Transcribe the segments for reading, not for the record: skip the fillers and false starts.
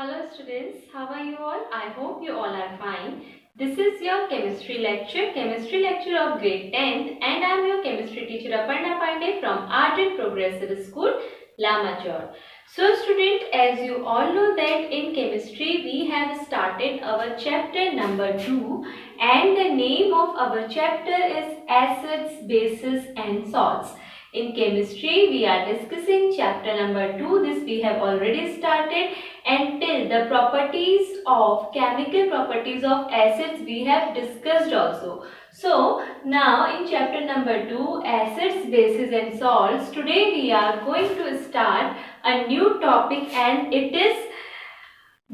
Hello students, how are you all? I hope you all are fine. This is your chemistry lecture of grade 10th, and I am your chemistry teacher Aparna Pandey from Art and Progressive School, Lamachor. So student, as you all know that in chemistry we have started our chapter number 2, and the name of our chapter is acids, bases and salts. In chemistry, we are discussing chapter number 2. This we have already started, and till the chemical properties of acids we have discussed also. So, now in chapter number 2, acids, bases and salts, today we are going to start a new topic, and it is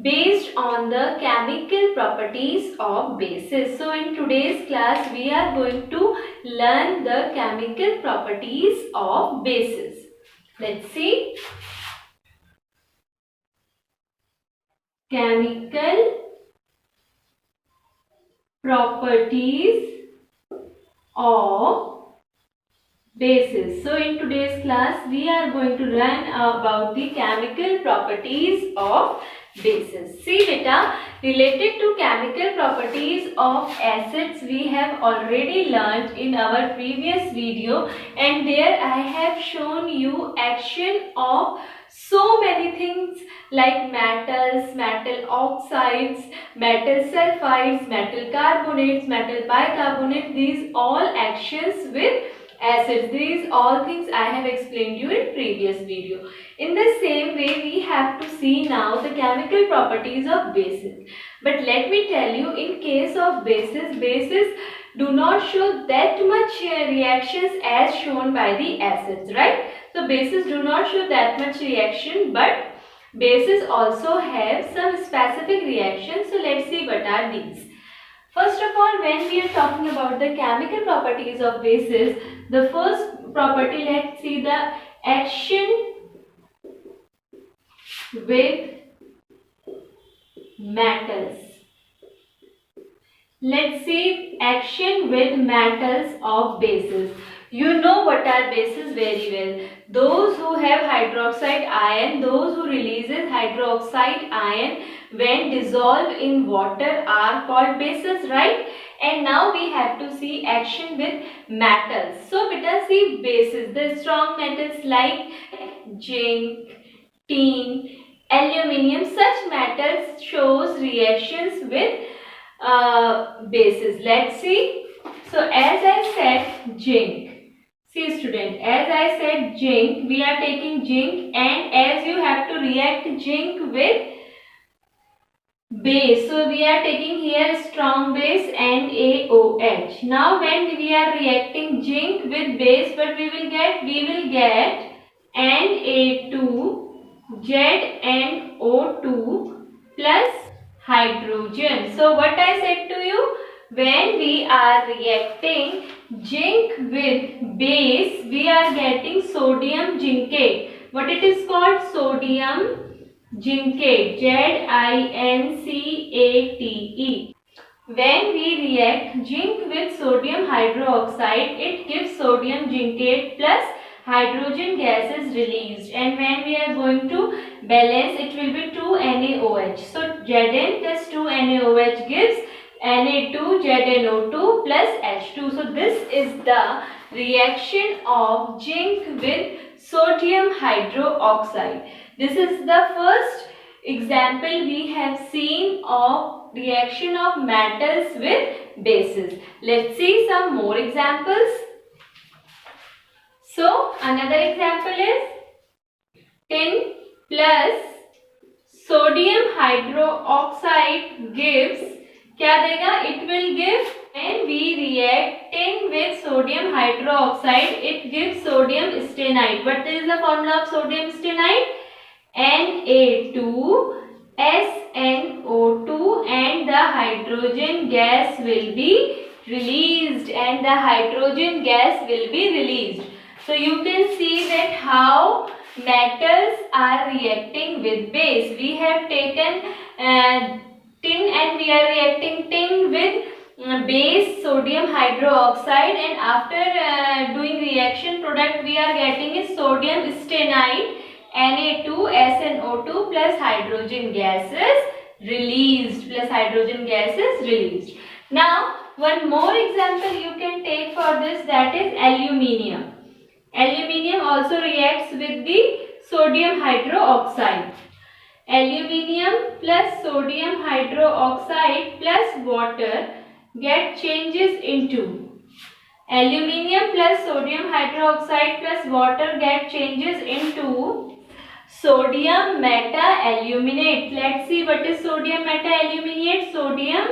based on the chemical properties of bases. So in today's class we are going to learn the chemical properties of bases. Let's see. Chemical properties of bases. So in today's class we are going to learn about the chemical properties of bases. See beta, related to chemical properties of acids we have already learned in our previous video, and there I have shown you action of so many things like metals, metal oxides, metal sulfides, metal carbonates, metal bicarbonate. These all actions with acids. These all things I have explained you in previous video. In the same way we have to see now the chemical properties of bases. But let me tell you, in case of bases do not show that much reactions as shown by the acids, right? So bases do not show that much reaction, but bases also have some specific reactions. So let's see what are these. First of all, when we are talking about the chemical properties of bases, the first property, let's see the action with metals. Let's see action with metals of bases. You know what are bases very well. Those who have hydroxide ion, those who releases hydroxide ion when dissolved in water are called bases, right? And now we have to see action with metals. So beta, see bases, the strong metals like zinc, tin, aluminium, such metals shows reactions with bases. Let's see. So as I said zinc. See student, as I said zinc, we are taking zinc, and as you have to react zinc with base, so we are taking here strong base NaOH. Now when we are reacting zinc with base, what we will get? We will get Na2ZNO2 plus hydrogen. So what I said to you, when we are reacting zinc with base, we are getting sodium zincate. What it is called? Sodium zincate, ZINCATE. When we react zinc with sodium hydroxide, it gives sodium zincate plus hydrogen gas is released, and when we are going to balance, it will be 2 NaOH. So Zn plus 2 NaOH gives Na2ZNO2 plus H2. So this is the reaction of zinc with sodium hydroxide. This is the first example we have seen of reaction of metals with bases. Let's see some more examples. So another example is tin plus sodium hydroxide gives, क्या देगा? It will give, when we react tin with sodium hydroxide, it gives sodium stenite. What is the formula of sodium stenite? Na2SNO2, and the hydrogen gas will be released, So you can see that how metals are reacting with base. We have taken tin, and we are reacting tin with base sodium hydroxide, and after doing reaction product we are getting is sodium stenite, Na2SNO2 plus hydrogen gases released. Now, one more example you can take for this, that is aluminium. Aluminium also reacts with the sodium hydroxide. Aluminium plus sodium hydroxide plus water get changes into aluminium plus sodium hydroxide plus water get changes into sodium meta-aluminate. Let's see what is sodium meta-aluminate. Sodium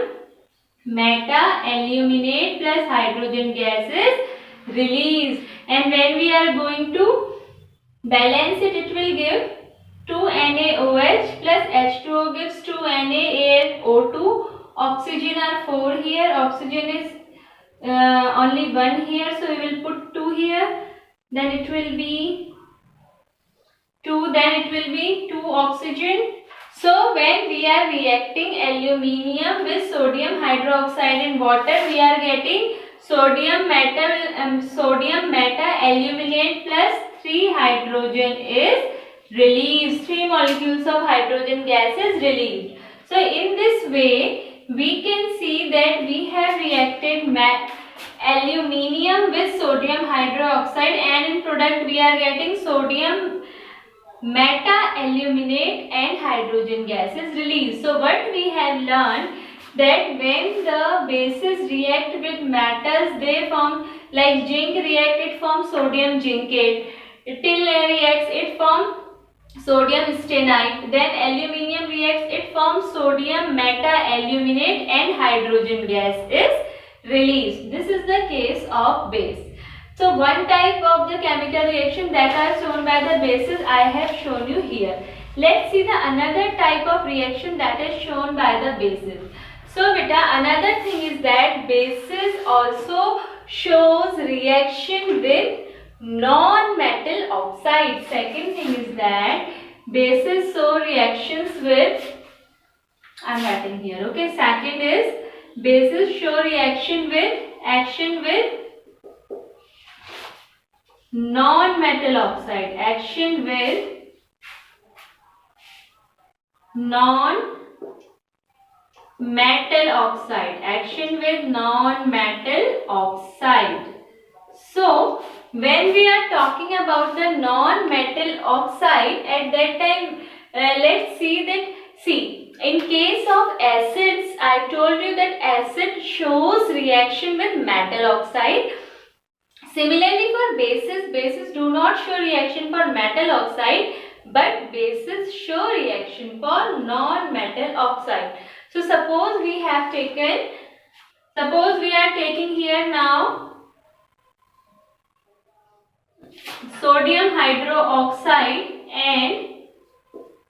meta-aluminate plus hydrogen gases released, and when we are going to balance it, it will give 2 NaOH plus H2O gives 2 NaAlO2. Oxygen are 4 here. Oxygen is only 1 here, so we will put 2 here. Then it will be 2. Then it will be 2 oxygen. So when we are reacting aluminium with sodium hydroxide in water, we are getting sodium meta-aluminate plus 3 hydrogen is released. 3 molecules of hydrogen gas is released. So in this way, we can see that we have reacted aluminium with sodium hydroxide, and in product we are getting sodium meta-aluminate and hydrogen gas is released. So what we have learned, that when the bases react with metals, they form, like zinc react, it forms sodium zincate. Tin reacts, it forms sodium stannite. Then aluminium reacts, it forms sodium meta-aluminate and hydrogen gas is released. This is the case of base. So one type of the chemical reaction that are shown by the bases I have shown you here. Let's see the another type of reaction that is shown by the bases. So beta, another thing is that bases also shows reaction with non-metal oxide. Second thing is that bases show reactions with, I'm writing here, okay. Second is bases show reaction with non-metal oxide. Action with non-metal oxide. So when we are talking about the non-metal oxide, at that time let's see that, in case of acids, I told you that acid shows reaction with metal oxide. Similarly for bases do not show reaction for metal oxide, but bases show reaction for non-metal oxide. So suppose we are taking here now sodium hydroxide and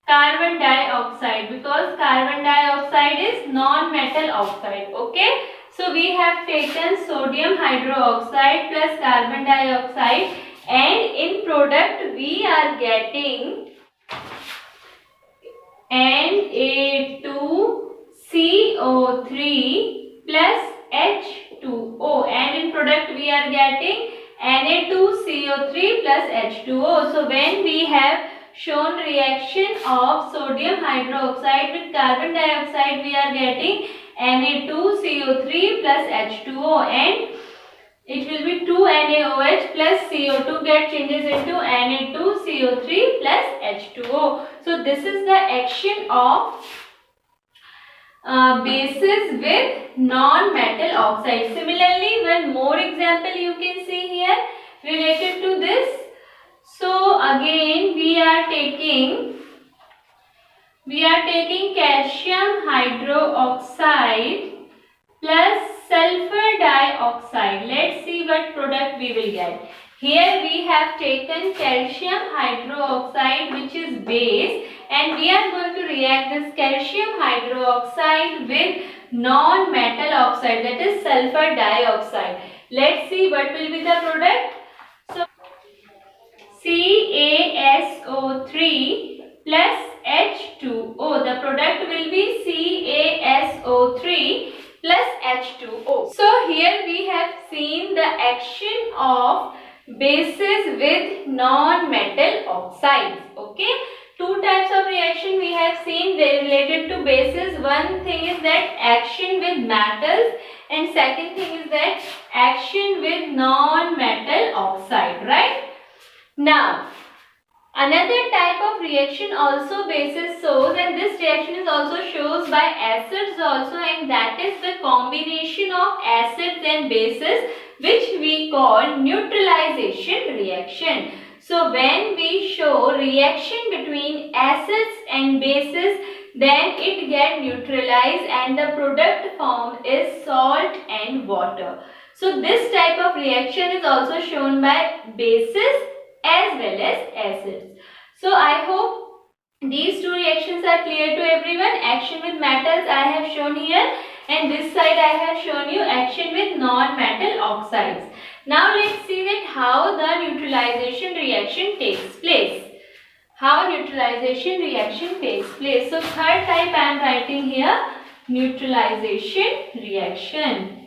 carbon dioxide, because carbon dioxide is non-metal oxide, okay. So we have taken sodium hydroxide plus carbon dioxide, and in product we are getting Na2CO3 plus H2O, and in product we are getting Na2CO3 plus H2O. So when we have shown reaction of sodium hydroxide with carbon dioxide, we are getting Na2CO3 plus H2O, and it will be 2 NaOH plus CO2 get changes into Na2CO3 plus H2O. So this is the action of bases with non-metal oxide. Similarly, one more example you can see here related to this. So again we are taking calcium hydroxide plus sulfur dioxide. Let's see what product we will get. Here we have taken calcium hydroxide, which is base, and we are going to react this calcium hydroxide with non-metal oxide, that is sulfur dioxide. Let's see what will be the product. So CaSO3 plus H2O. The product will be CaSO3 plus H2O. So here we have seen the action of bases with non-metal oxides. Okay, two types of reaction we have seen related to bases. One thing is that action with metals, and second thing is that action with non-metal oxide, right? Now, another type of reaction also bases shows, and this reaction is also shows by acids also, and that is the combination of acids and bases, which we call neutralization reaction. So when we show reaction between acids and bases, then it get neutralized and the product formed is salt and water. So this type of reaction is also shown by bases as well as acids. So I hope these two reactions are clear to everyone. Action with metals I have shown here, and this side I have shown you action with non-metal oxides. Now let's see that how the neutralization reaction takes place. How neutralization reaction takes place. So third type I am writing here, neutralization reaction.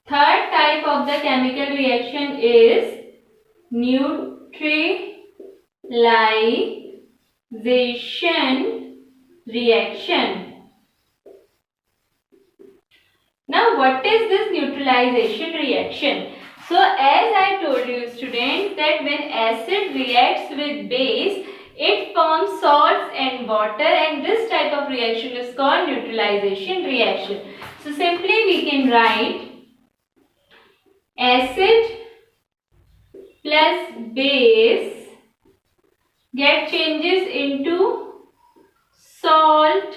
Third type of the chemical reaction is neutralization reaction. Now, what is this neutralization reaction? So, as I told you students that when acid reacts with base, it forms salts and water, and this type of reaction is called neutralization reaction. So, simply we can write acid plus base get changes into salt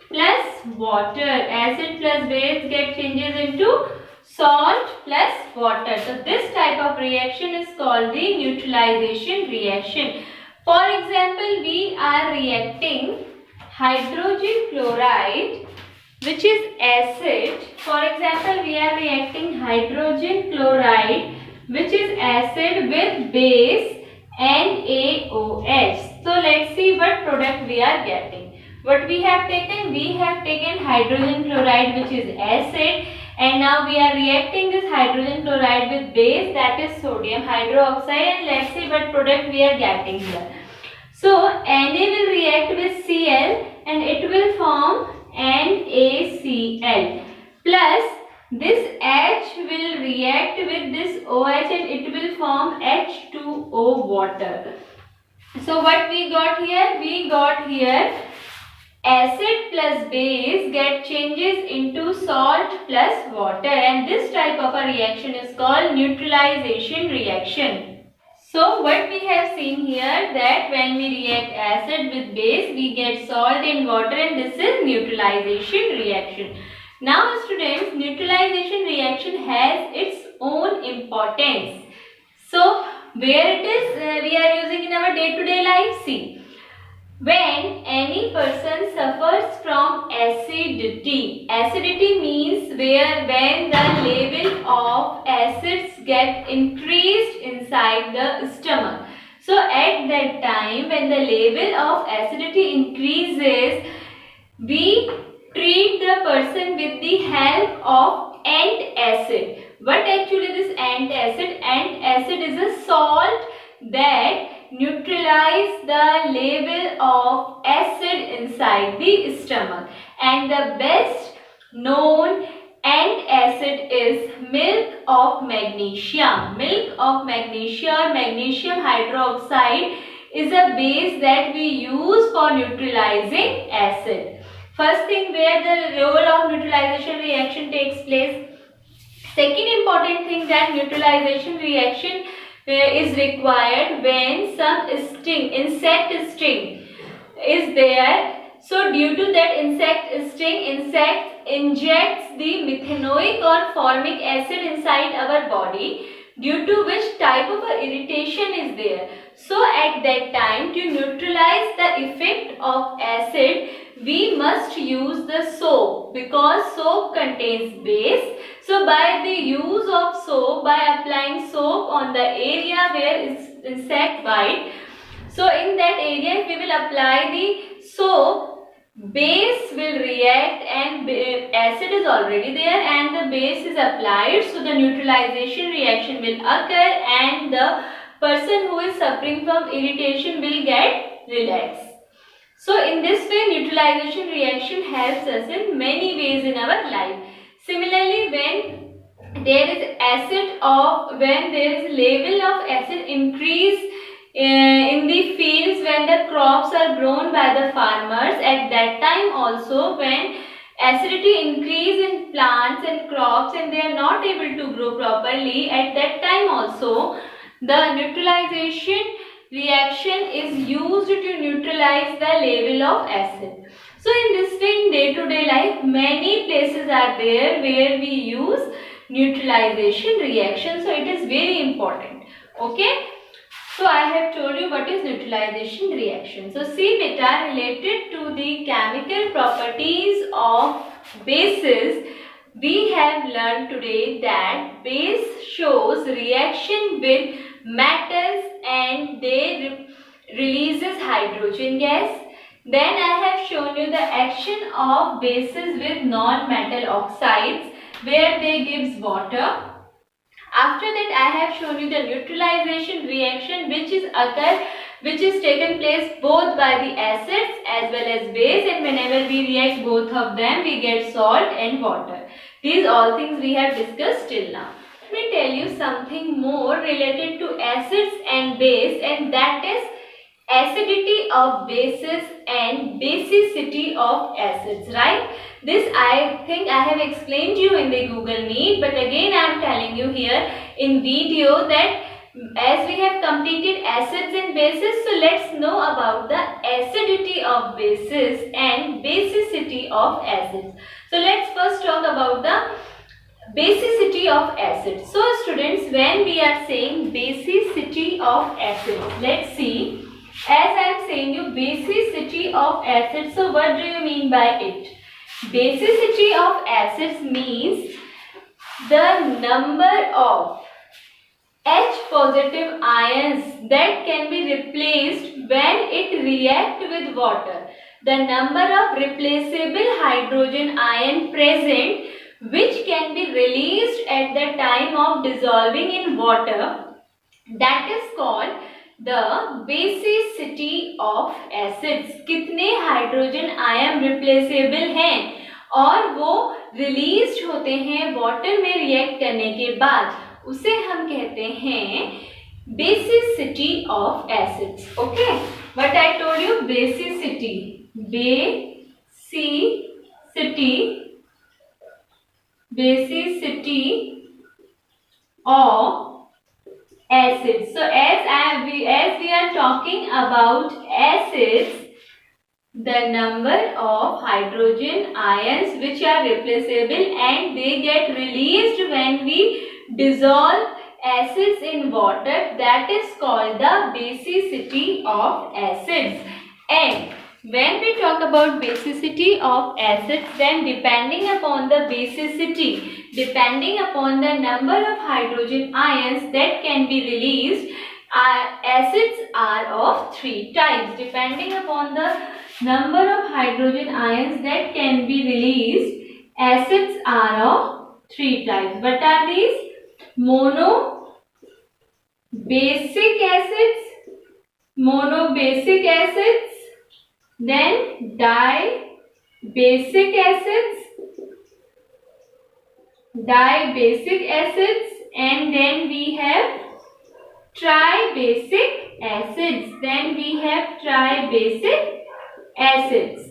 plus water. Acid plus base get changes into salt plus water. So this type of reaction is called the neutralization reaction. For example, we are reacting hydrogen chloride, which is acid. For example, we are reacting hydrogen chloride, which is acid, with base NaOH. So let's see what product we are getting. What we have taken? We have taken hydrogen chloride, which is acid, and now we are reacting this hydrogen chloride with base, that is sodium hydroxide, and let's see what product we are getting here. So Na will react with Cl and it will form NaCl, plus this H will react with this OH and it will form H2O water. So what we got here? We got here acid plus base get changes into salt plus water, and this type of a reaction is called neutralization reaction. So what we have seen here, that when we react acid with base, we get salt and water, and this is neutralization reaction. Now students, neutralization reaction has its own importance. So where it is we are using in our day-to-day life? See, when any person suffers from acidity, acidity means when the level of acids get increased inside the stomach. So at that time, when the level of acidity increases, we treat the person with the help of antacid. What actually this antacid? Antacid is a salt that neutralize the level of acid inside the stomach, and the best known antacid is milk of magnesia. Milk of magnesia or magnesium hydroxide is a base that we use for neutralizing acid. First thing, where the role of neutralization reaction takes place. Second important thing, that neutralization reaction is required when some insect sting is there. So due to that insect sting, insect injects the methanoic or formic acid inside our body, due to which type of irritation is there. So at that time, to neutralize the effect of acid, we must use the soap, because soap contains base. So by the use of soap, by applying soap on the area where insect bite, So in that area, if we will apply base will react and acid is already there and the base is applied, so the neutralization reaction will occur and the person who is suffering from irritation will get relaxed. So in this way, neutralization reaction helps us in many ways in our life. Similarly, when there is level of acid increase in the fields when the crops are grown by the farmers, at that time also when acidity increase in plants and crops and they are not able to grow properly, at that time also the neutralization reaction is used to neutralize the level of acid. So in this way, in day-to-day life, many places are there where we use neutralization reaction. So it is very important. Okay. So I have told you what is neutralization reaction. So see beta, related to the chemical properties of bases, we have learned today that base shows reaction with metals and they releases hydrogen gas. Then I have shown you the action of bases with non-metal oxides where they gives water. After that, I have shown you the neutralization reaction which is taken place both by the acids as well as base, and whenever we react both of them we get salt and water. These all things we have discussed till now. Let me tell you something more related to acids and base, and that is acidity of bases and basicity of acids, right? This I think I have explained you in the Google Meet, but again I am telling you here in video that as we have completed acids and bases, so let's know about the acidity of bases and basicity of acids. So let's first talk about the basicity of acids. So students, when we are saying basicity of acids, let's see. As I am saying you basicity of acids, so what do you mean by it? Basicity of acids means the number of H positive ions that can be replaced when it reacts with water. The number of replaceable hydrogen ion present which can be released at the time of dissolving in water, that is called the basicity of acids. कितने hydrogen ion replaceable हैं और वो release होते हैं water में react करने के बाद, उसे हम कहते हैं basicity of acids. Okay, what I told you, basicity of acids. So as we are talking about acids, the number of hydrogen ions which are replaceable and they get released when we dissolve acids in water, that is called the basicity of acids. And when we talk about basicity of acids, then depending upon the basicity, depending upon the number of hydrogen ions that can be released, acids are of three types. Depending upon the number of hydrogen ions that can be released, acids are of three types. What are these? Monobasic acids, then dibasic acids, and then we have tribasic acids.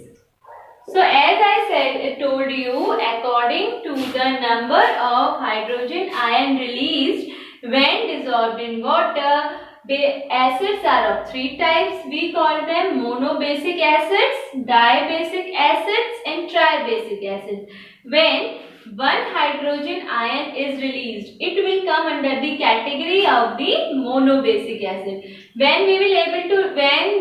So as I told you, according to the number of hydrogen ion released when dissolved in water, acids are of three types. We call them monobasic acids, dibasic acids, and tribasic acids. When one hydrogen ion is released, it will come under the category of the monobasic acid. When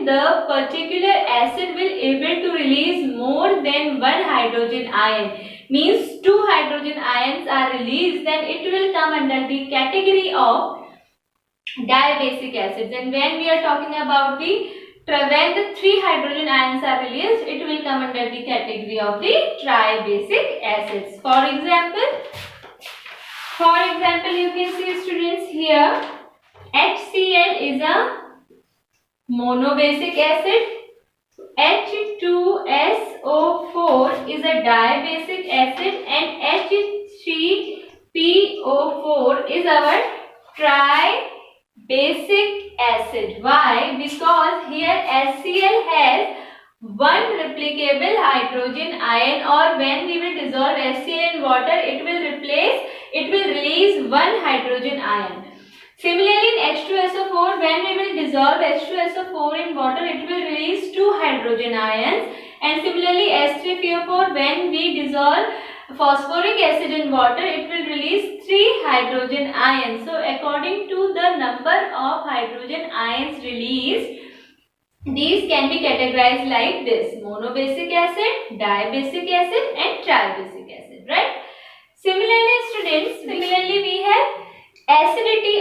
the particular acid will able to release more than one hydrogen ion, means two hydrogen ions are released, then it will come under the category of dibasic acids. And when we are talking about when the 3 hydrogen ions are released, it will come under the category of the tribasic acids. For example, you can see students here, HCl is a monobasic acid, H2SO4 is a dibasic acid, and H3PO4 is our tribasic acid. Why? Because here HCl has one replicable hydrogen ion, or when we will dissolve HCl in water, it will release one hydrogen ion. Similarly, in H2SO4, when we will dissolve H2SO4 in water, it will release 2 hydrogen ions. And similarly, H3PO4, when we dissolve phosphoric acid in water, it will release 3 hydrogen ions. So, according to the number of hydrogen ions released, these can be categorized like this: monobasic acid, dibasic acid, and tribasic acid, right? Similarly, students, we have acidity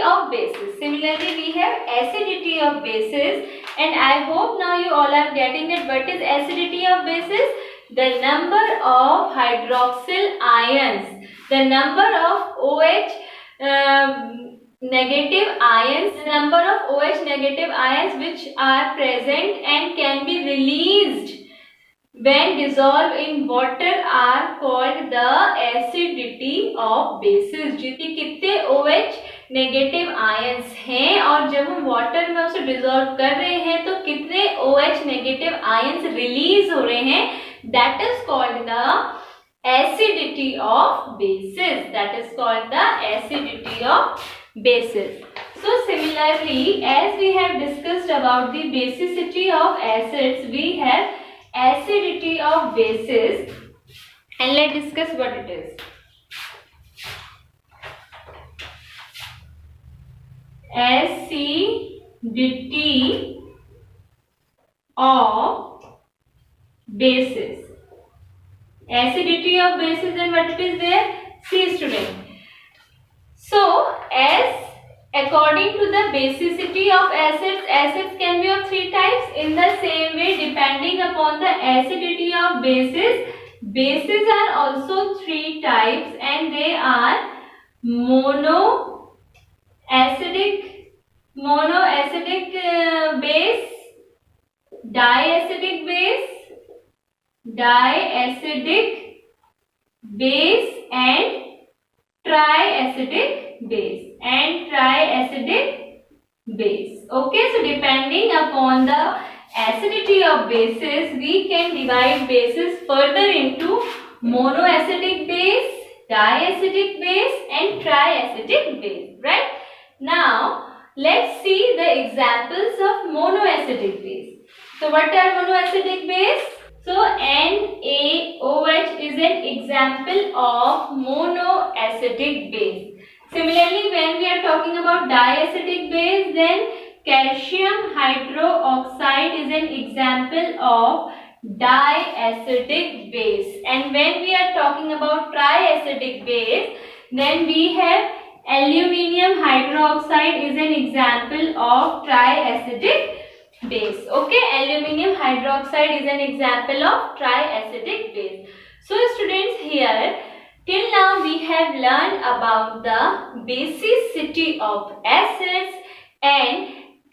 of bases. And I hope now you all are getting that what is acidity of bases? The number of hydroxyl ions, the number of OH negative ions, which are present and can be released when dissolved in water are called the acidity of bases. कितने OH negative ions हैं और जब हम water में उसे dissolve कर रहे हैं तो कितने OH नेगेटिव आयंस रिलीज हो रहे हैं, that is called the acidity of bases. So similarly, as we have discussed about the basicity of acids, we have acidity of bases, and let's discuss what it is. Acidity of bases. Acidity of bases, and what it is there? See student. So as according to the basicity of acids can be of 3 types. In the same way, depending upon the acidity of bases are also 3 types, and they are monoacidic base, diacidic base, and triacidic base. Okay, so depending upon the acidity of bases, we can divide bases further into monoacidic base, diacidic base, and triacidic base, right? Now let's see the examples of monoacidic base. So what are monoacidic base? So NaOH is an example of monoacidic base. Similarly, when we are talking about diacidic base, then calcium hydroxide is an example of diacidic base. And when we are talking about triacidic base, then we have aluminium hydroxide is an example of triacidic base. Okay, aluminium hydroxide is an example of triacidic base. So students, here till now we have learned about the basicity of acids and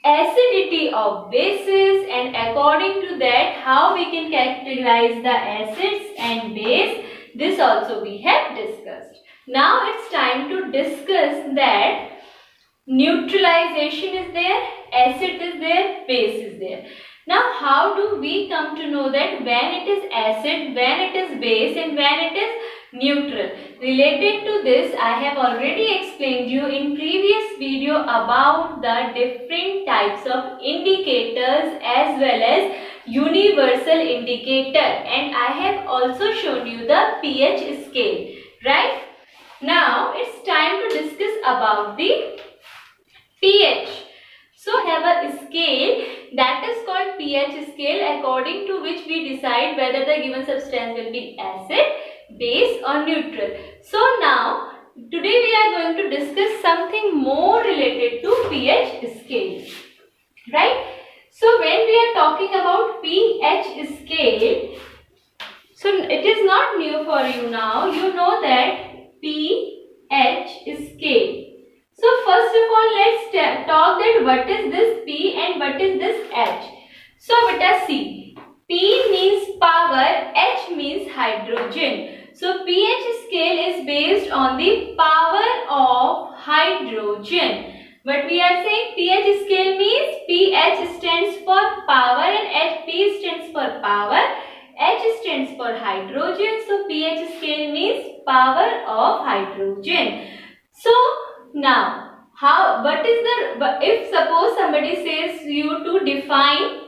acidity of bases, and according to that how we can categorize the acids and base. This also we have discussed. Now it's time to discuss that neutralization is there, acid is there, base is there. Now how do we come to know that when it is acid, when it is base, and when it is neutral? Related to this, I have already explained you in previous video about the different types of indicators as well as universal indicator, and I have also shown you the pH scale, right? Now it's time to discuss about the pH. So have a scale that is called pH scale, according to which we decide whether the given substance will be acid, base, or neutral. So now today we are going to discuss something more related to pH scale, right? So when we are talking about pH scale, so it is not new for you now. You know that pH scale. So first of all, let's talk that what is this P and what is this H. So beta see, P means power, H means hydrogen. So pH scale is based on the power of hydrogen. What we are saying, pH scale means pH stands for power and P stands for power. H stands for hydrogen. So pH scale means power of hydrogen. So now, what is the, if suppose somebody says you to define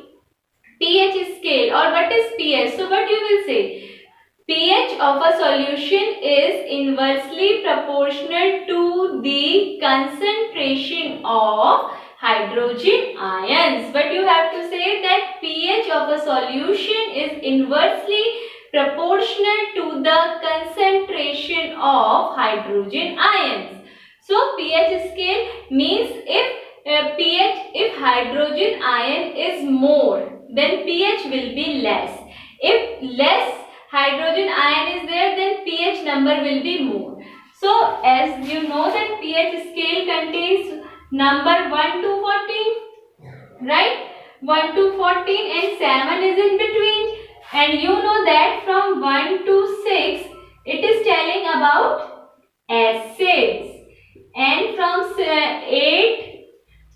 pH scale or what is pH, so what you will say? pH of a solution is inversely proportional to the concentration of hydrogen ions. But you have to say that pH of a solution is inversely proportional to the concentration of hydrogen ions. So pH scale means if hydrogen ion is more, then pH will be less. If less hydrogen ion is there, then pH number will be more. So as you know that pH scale contains number 1 to 14, right? 1 to 14 and 7 is in between. And you know that from 1 to 6 it is telling about acids. And from 8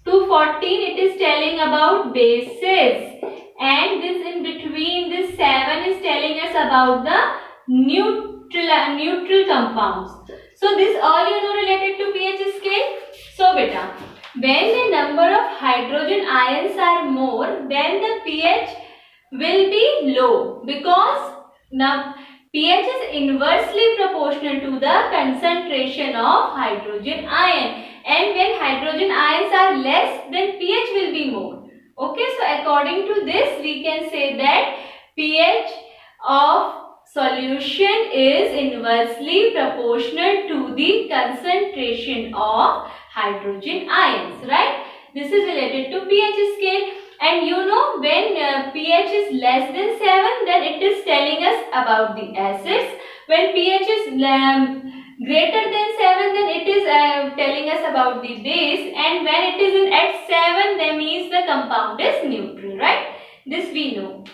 to 14 it is telling about bases. And this in between, this 7 is telling us about the neutral compounds. So this all you know related to pH scale. So beta, when the number of hydrogen ions are more, then the pH will be low, because now pH is inversely proportional to the concentration of hydrogen ion. And when hydrogen ions are less, then pH will be more. Okay, so according to this, we can say that pH of solution is inversely proportional to the concentration of hydrogen ions, right? This is related to pH scale. And you know, when pH is less than 7, then it is telling us about the acids. When pH is greater than 7, then it is telling us about the base. And when it is at 7, that means the compound is neutral, right? This we know.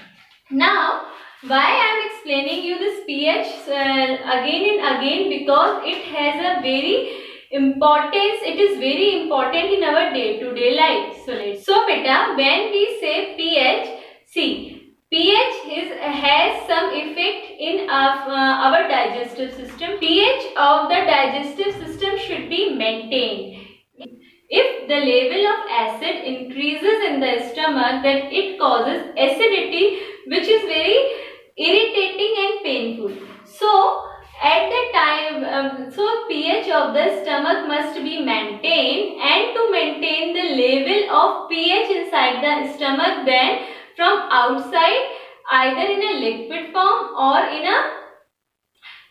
Now, why I am explaining you this pH again and again? Because it has a very importance. It is very important in our day-to-day life. So beta, when we say pH, see, pH has some effect in our digestive system. pH of the digestive system should be maintained. If the level of acid increases in the stomach, then it causes acidity, which is very irritating and painful. So at the time, so pH of the stomach must be maintained, and to maintain the level of pH inside the stomach, then from outside, either in a liquid form or in a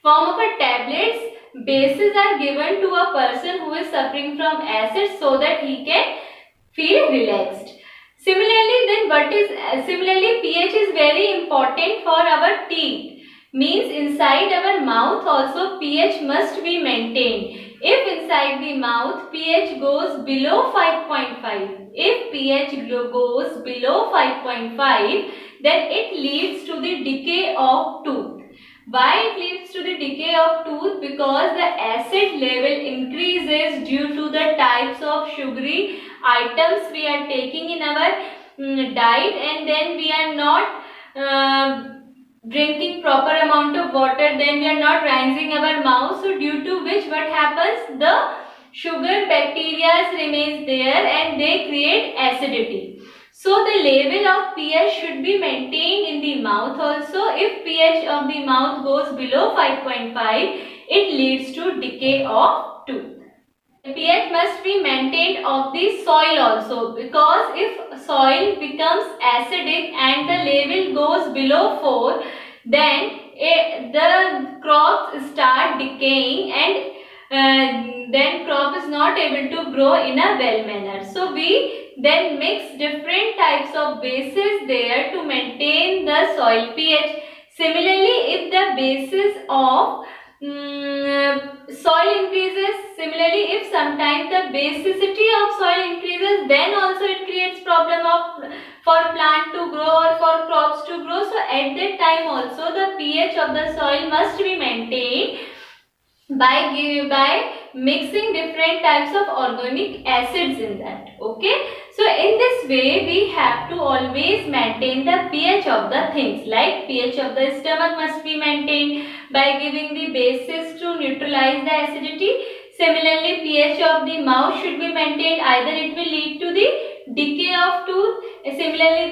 form of a tablets, bases are given to a person who is suffering from acid, so that he can feel relaxed. Similarly, pH is very important for our teeth. Means inside our mouth also pH must be maintained. If inside the mouth pH goes below 5.5, if pH goes below 5.5, then it leads to the decay of tooth. Why it leads to the decay of tooth? Because the acid level increases due to the types of sugary items we are taking in our diet, and then we are not drinking proper amount of water, then we are not rinsing our mouth. So due to which what happens, the sugar bacteria remains there and they create acidity. So the level of pH should be maintained in the mouth also. If pH of the mouth goes below 5.5, it leads to decay of tooth. pH must be maintained of the soil also, because if soil becomes acidic and the level goes below 4, then the crops start decaying, and then crop is not able to grow in a well manner. So we then mix different types of bases there to maintain the soil pH. Similarly, if the basis of soil increases, similarly if sometimes the basicity of soil increases, then also it creates problem of for plant to grow or for crops to grow. So at that time also the pH of the soil must be maintained by mixing different types of organic acids in that. Okay, so in this way we have to always maintain the pH of the things, like pH of the stomach must be maintained by giving the bases to neutralize the acidity. Similarly, pH of the mouth should be maintained, either it will lead to the decay of tooth. Similarly,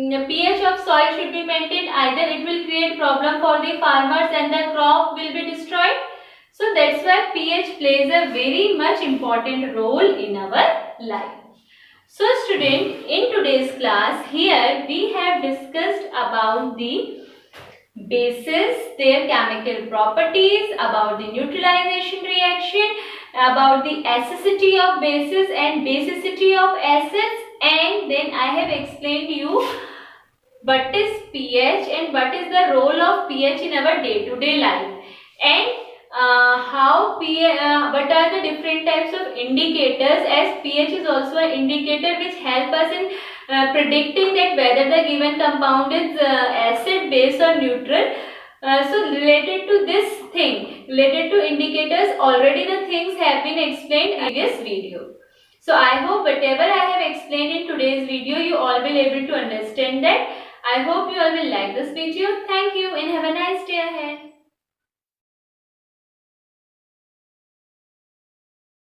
the pH of soil should be maintained, either it will create problem for the farmers and the crop will be destroyed. So that's why pH plays a very much important role in our life. So student, in today's class here we have discussed about the bases, their chemical properties, about the neutralization reaction, about the acidity of bases and basicity of acids, and then I have explained you what is pH and what is the role of pH in our day-to-day life, and what are the different types of indicators, as pH is also an indicator which help us in predicting that whether the given compound is acid, base or neutral. So related to this thing, related to indicators, already the things have been explained in previous video. So I hope whatever I have explained in today's video, you all will able to understand that. I hope you all will like this video. Thank you and have a nice day ahead.